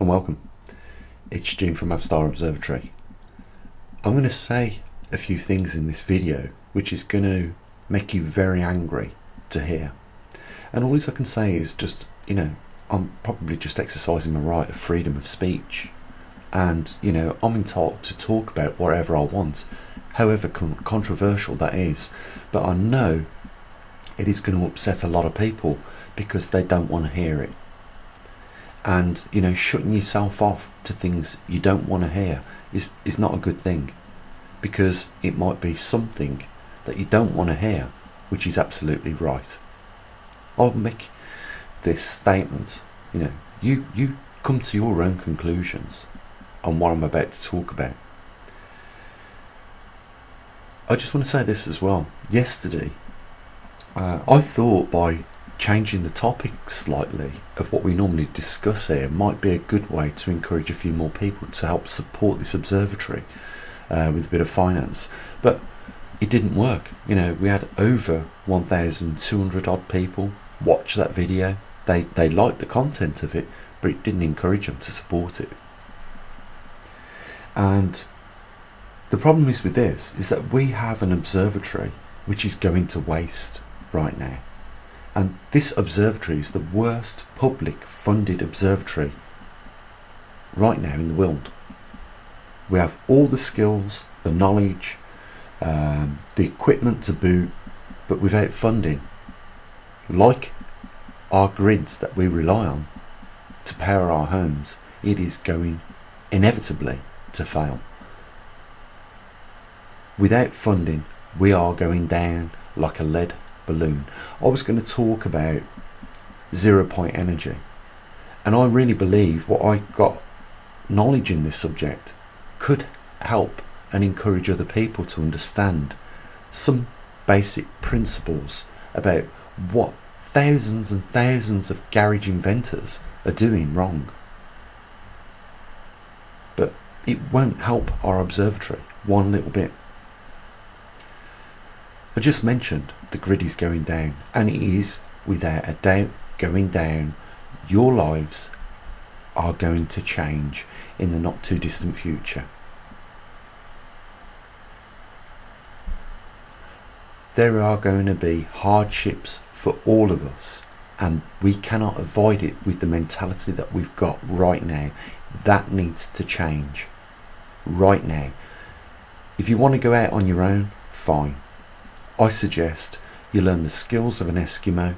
and welcome. It's Jim from maverickstar Observatory. I'm going to say a few things in this video which is going to make you very angry to hear. And all I can say is just, I'm probably just exercising my right of freedom of speech. And, I'm entitled to talk about whatever I want, however controversial that is. But I know it is going to upset a lot of people because they don't want to hear it. And, shutting yourself off to things you don't want to hear is not a good thing, because it might be something that you don't want to hear, which is absolutely right. I'll make this statement, you come to your own conclusions on what I'm about to talk about. I just want to say this as well. Yesterday, I thought by changing the topic slightly of what we normally discuss here might be a good way to encourage a few more people to help support this observatory with a bit of finance, but it didn't work. We had over 1,200 odd people watch that video. They liked the content of it, but it didn't encourage them to support it. And the problem is with this is that we have an observatory which is going to waste right now. And this observatory is the worst public funded observatory right now in the world. We have all the skills, the knowledge, the equipment to boot, but without funding, like our grids that we rely on to power our homes, it is going inevitably to fail. Without funding, we are going down like a lead balloon. I was going to talk about 0 point energy, and I really believe what I got knowledge in this subject could help and encourage other people to understand some basic principles about what thousands and thousands of garage inventors are doing wrong. But it won't help our observatory one little bit. I just mentioned the grid is going down, and it is without a doubt going down. Your lives are going to change in the not too distant future. There are going to be hardships for all of us, and we cannot avoid it with the mentality that we've got right now. That needs to change right now. If you want to go out on your own, fine. I suggest you learn the skills of an Eskimo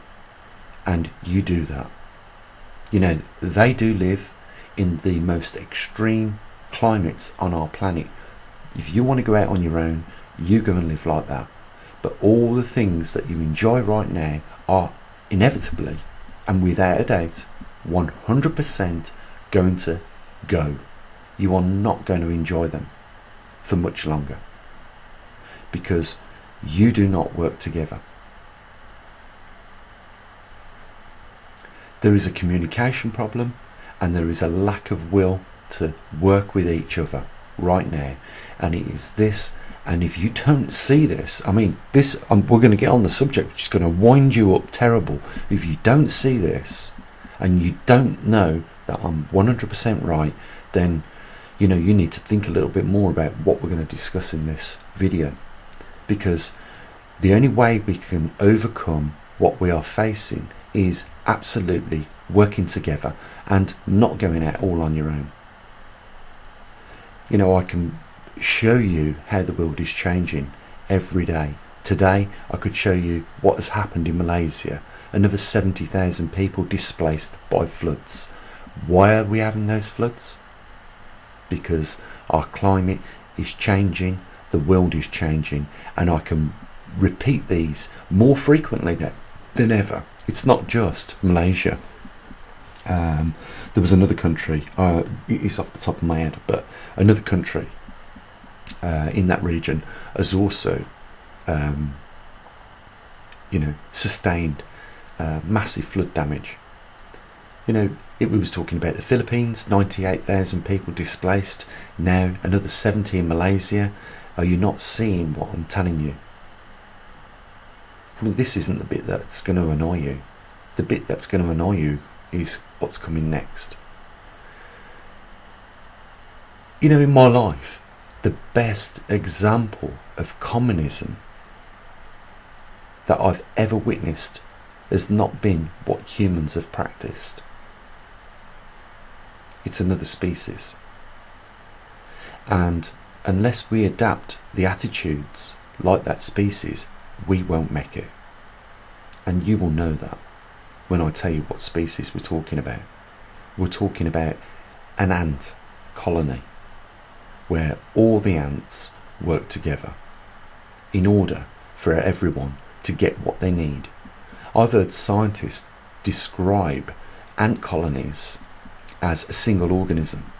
and you do that. They do live in the most extreme climates on our planet. If you want to go out on your own, you go and live like that. But all the things that you enjoy right now are inevitably and without a doubt 100% going to go. You are not going to enjoy them for much longer, because you do not work together. There is a communication problem, and there is a lack of will to work with each other right now, and it is this. And if you don't see this, we're going to get on the subject which is going to wind you up terrible. If you don't see this and you don't know that I'm 100% right, then you need to think a little bit more about what we're going to discuss in this video. Because the only way we can overcome what we are facing is absolutely working together and not going out all on your own. I can show you how the world is changing every day. Today I could show you what has happened in Malaysia. Another 70,000 people displaced by floods. Why are we having those floods? Because our climate is changing, the world is changing, and I can repeat these more frequently than ever. It's not just Malaysia. There was another country, it's off the top of my head, but another country in that region has also sustained massive flood damage. We was talking about the Philippines, 98,000 people displaced, now another 70 in Malaysia. Are you not seeing what I'm telling you? This isn't the bit that's going to annoy you. The bit that's going to annoy you is what's coming next. You know, in my life, the best example of communism that I've ever witnessed has not been what humans have practiced. It's another species. And unless we adapt the attitudes like that species, we won't make it. And you will know that when I tell you what species we're talking about. We're talking about an ant colony where all the ants work together in order for everyone to get what they need. I've heard scientists describe ant colonies as a single organism.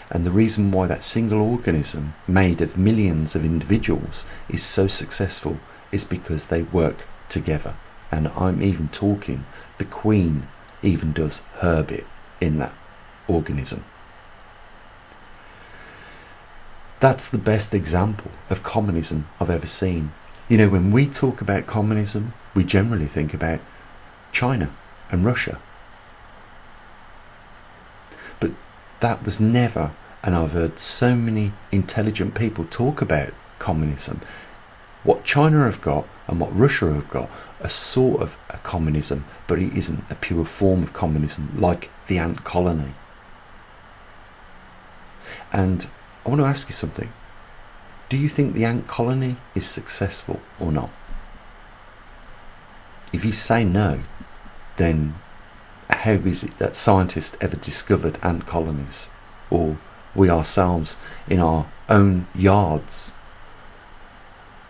And the reason why that single organism, made of millions of individuals, is so successful is because they work together. And I'm even talking, the queen even does her bit in that organism. That's the best example of communism I've ever seen. You know, when we talk about communism, we generally think about China and Russia. But that was never, and I've heard so many intelligent people talk about communism. What China have got and what Russia have got are sort of a communism, but it isn't a pure form of communism like the ant colony. And I want to ask you something. Do you think the ant colony is successful or not? If you say no, then how is it that scientists ever discovered ant colonies? Or we ourselves in our own yards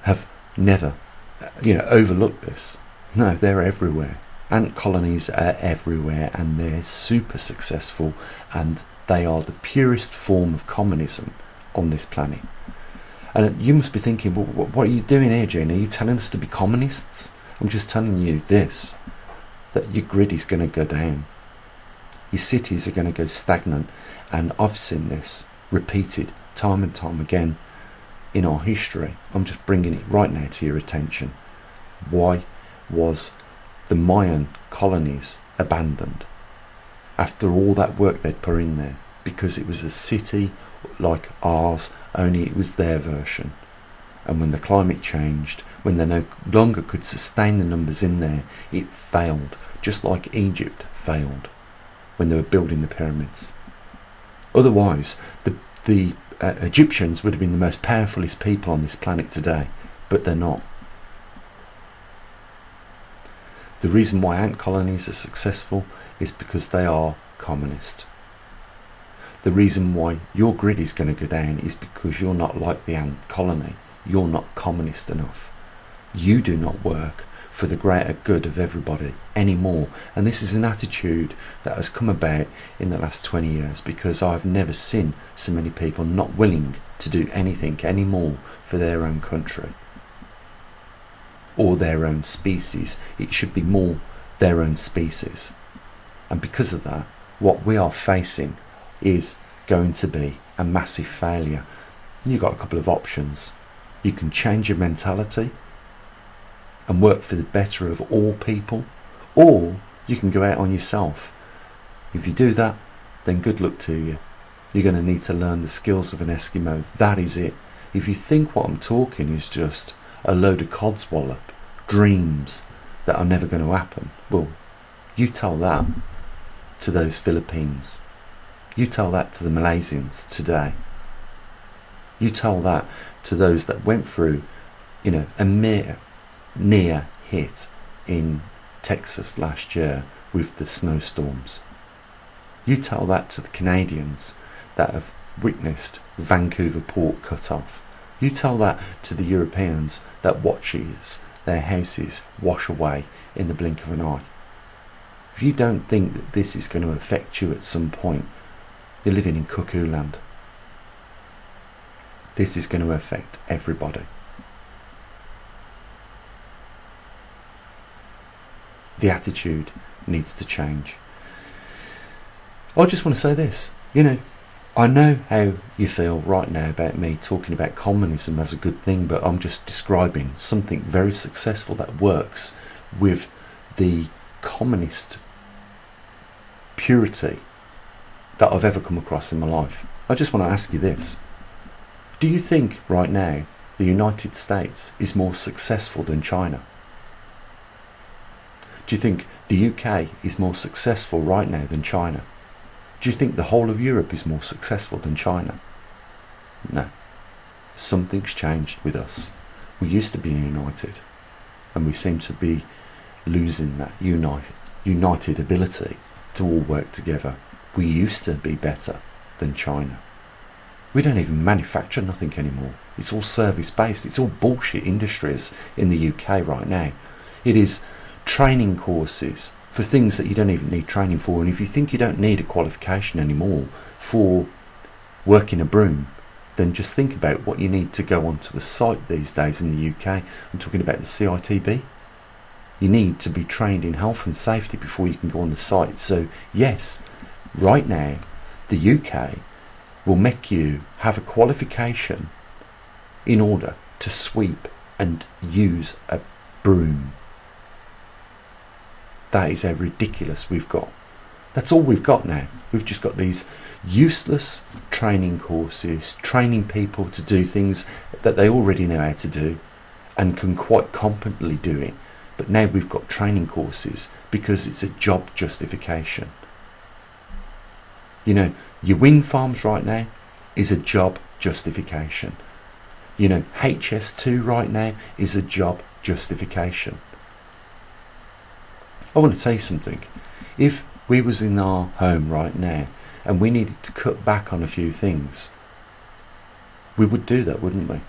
have never, overlooked this? No, they're everywhere. Ant colonies are everywhere and they're super successful, and they are the purest form of communism on this planet. And you must be thinking, well, what are you doing here, Jane? Are you telling us to be communists? I'm just telling you this, that your grid is going to go down. Your cities are going to go stagnant. And I've seen this repeated time and time again in our history. I'm just bringing it right now to your attention. Why was the Mayan colonies abandoned after all that work they'd put in there? Because it was a city like ours, only it was their version. And when the climate changed, when they no longer could sustain the numbers in there, it failed, just like Egypt failed when they were building the pyramids. Otherwise, the Egyptians would have been the most powerfulest people on this planet today, but they're not. The reason why ant colonies are successful is because they are communist. The reason why your grid is going to go down is because you're not like the ant colony. You're not communist enough. You do not work for the greater good of everybody anymore. And this is an attitude that has come about in the last 20 years, because I've never seen so many people not willing to do anything anymore for their own country or their own species. It should be more their own species. And because of that, what we are facing is going to be a massive failure. You've got a couple of options. You can change your mentality and work for the better of all people, or you can go out on yourself. If you do that, then good luck to you. You're going to need to learn the skills of an Eskimo. That is it. If you think what I'm talking is just a load of codswallop dreams that are never going to happen, well, you tell that to those Philippines. You tell that to the Malaysians today. You tell that to those that went through, a near hit in Texas last year with the snowstorms. You tell that to the Canadians that have witnessed Vancouver port cut off. You tell that to the Europeans that watches their houses wash away in the blink of an eye. If you don't think that this is going to affect you at some point, you're living in cuckoo land. This is going to affect everybody. The attitude needs to change. I just want to say this, I know how you feel right now about me talking about communism as a good thing, but I'm just describing something very successful that works with the communist purity that I've ever come across in my life. I just want to ask you this. Do you think right now the United States is more successful than China? Do you think the UK is more successful right now than China? Do you think the whole of Europe is more successful than China? No. Something's changed with us. We used to be united, and we seem to be losing that united ability to all work together. We used to be better than China. We don't even manufacture nothing anymore. It's all service based. It's all bullshit industries in the UK right now. It is training courses for things that you don't even need training for. And if you think you don't need a qualification anymore for working a broom, then just think about what you need to go onto a site these days in the UK. I'm talking about the CITB. You need to be trained in health and safety before you can go on the site. So yes, right now, the UK will make you have a qualification in order to sweep and use a broom. That is how ridiculous we've got. That's all we've got now. We've just got these useless training courses, training people to do things that they already know how to do and can quite competently do it. But now we've got training courses because it's a job justification. You know, your wind farms right now is a job justification. You know, HS2 right now is a job justification. I want to tell you something. If we was in our home right now and we needed to cut back on a few things, we would do that, wouldn't we?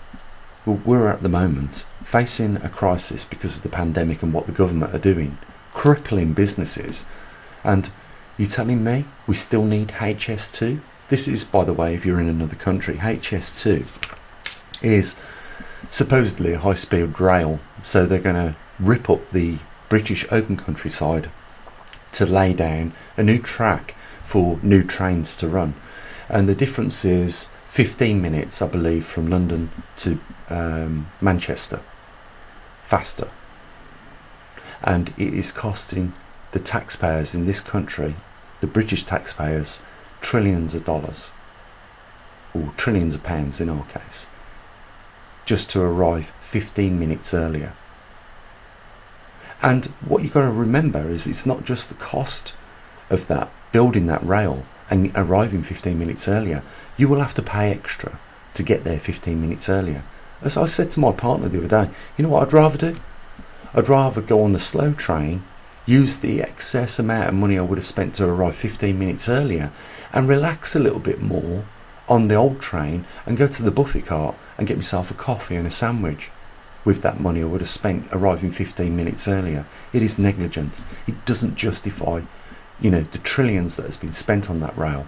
Well, we're at the moment facing a crisis because of the pandemic and what the government are doing, crippling businesses. And you're telling me we still need HS2? This is, by the way, if you're in another country, HS2 is supposedly a high-speed rail. So they're going to rip up the British open countryside to lay down a new track for new trains to run. And the difference is 15 minutes, I believe, from London to Manchester. Faster. And it is costing the taxpayers in this country, the British taxpayers, trillions of dollars, or trillions of pounds in our case, just to arrive 15 minutes earlier. And what you've got to remember is it's not just the cost of that, building that rail and arriving 15 minutes earlier. You will have to pay extra to get there 15 minutes earlier. As I said to my partner the other day, you know what I'd rather do? I'd rather go on the slow train, use the excess amount of money I would have spent to arrive 15 minutes earlier, and relax a little bit more on the old train and go to the buffet cart and get myself a coffee and a sandwich with that money I would have spent arriving 15 minutes earlier. It is negligent. It doesn't justify, you know, the trillions that has been spent on that rail.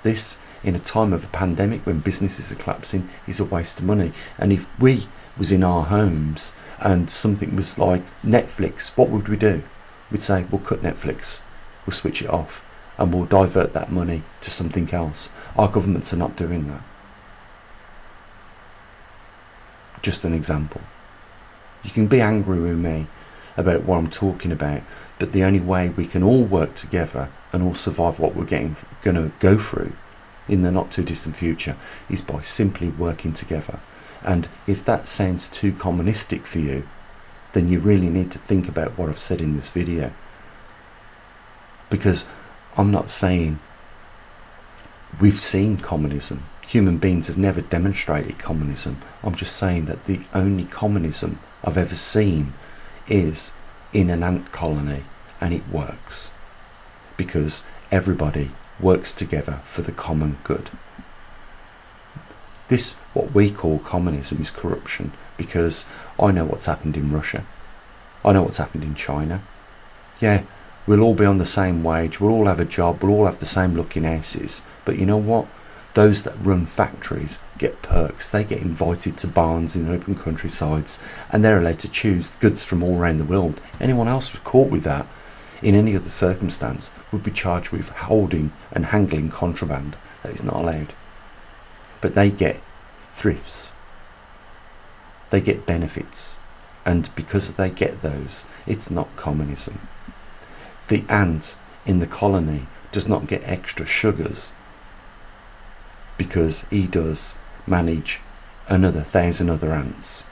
This, in a time of a pandemic when businesses are collapsing, is a waste of money. And if we was in our homes and something was like Netflix, what would we do? We'd say, we'll cut Netflix, we'll switch it off, and we'll divert that money to something else. Our governments are not doing that. Just an example. You can be angry with me about what I'm talking about, but the only way we can all work together and all survive what we're going to go through in the not too distant future is by simply working together. And if that sounds too communistic for you, then you really need to think about what I've said in this video. Because I'm not saying we've seen communism. Human beings have never demonstrated communism. I'm just saying that the only communism I've ever seen is in an ant colony, and it works because everybody works together for the common good. This, what we call communism, is corruption, because I know what's happened in Russia. I know what's happened in China. Yeah, we'll all be on the same wage, we'll all have a job, we'll all have the same looking houses, but you know what? Those that run factories get perks. They get invited to barns in open countrysides, and they're allowed to choose goods from all around the world. Anyone else was caught with that in any other circumstance would be charged with holding and handling contraband. That is not allowed. But they get thrifts. They get benefits. And because they get those, it's not communism. The ant in the colony does not get extra sugars because he does manage another 1,000 other ants.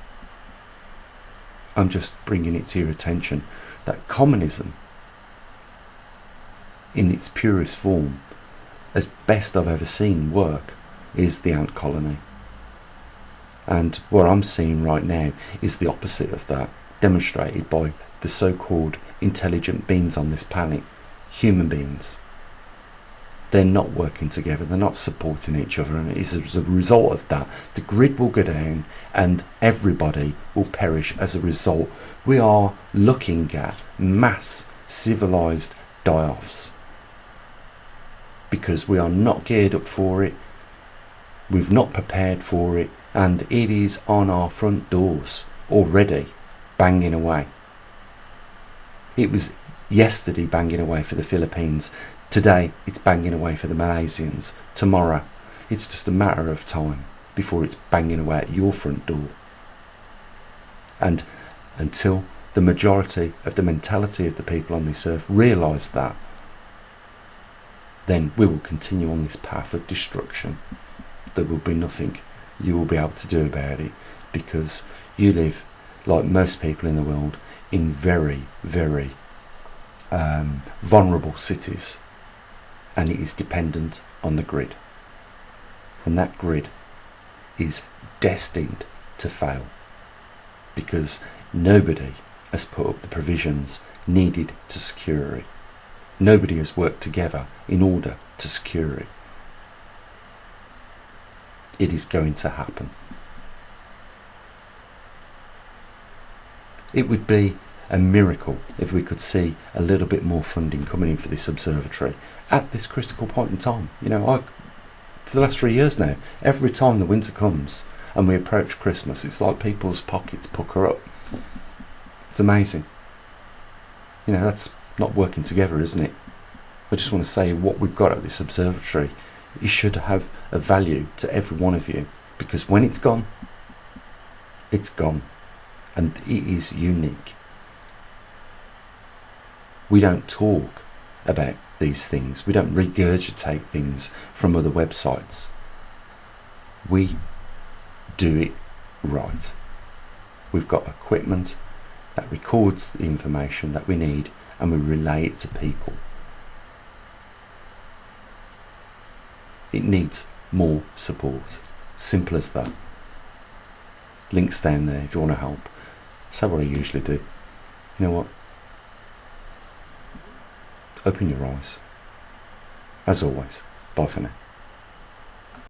I'm just bringing it to your attention that communism, in its purest form, as best I've ever seen work, is the ant colony. And what I'm seeing right now is the opposite of that, demonstrated by the so-called intelligent beings on this planet, human beings. They're not working together, they're not supporting each other, and it's as a result of that the grid will go down and everybody will perish as a result. We are looking at mass civilized die-offs because we are not geared up for it, we've not prepared for it, and it is on our front doors already, banging away. It was yesterday banging away for the Philippines. Today it's banging away for the Malaysians. Tomorrow it's just a matter of time before it's banging away at your front door. And until the majority of the mentality of the people on this earth realise that, then we will continue on this path of destruction. There will be nothing you will be able to do about it, because you live, like most people in the world, in very, very vulnerable cities, and it is dependent on the grid, and that grid is destined to fail because nobody has put up the provisions needed to secure it. Nobody has worked together in order to secure it. It is going to happen. It would be a miracle if we could see a little bit more funding coming in for this observatory at this critical point in time. You know, for the last 3 years now, every time the winter comes and we approach Christmas, it's like people's pockets pucker up. It's amazing. You know, that's not working together, isn't it? I just want to say what we've got at this observatory, it should have a value to every one of you, because when it's gone, and it is unique. We don't talk about these things, we don't regurgitate things from other websites. We do it right. We've got equipment that records the information that we need, and we relay it to people. It needs more support. Simple as that. Links down there if you want to help. So what I usually do. You know what? Open your eyes. As always, bye for now.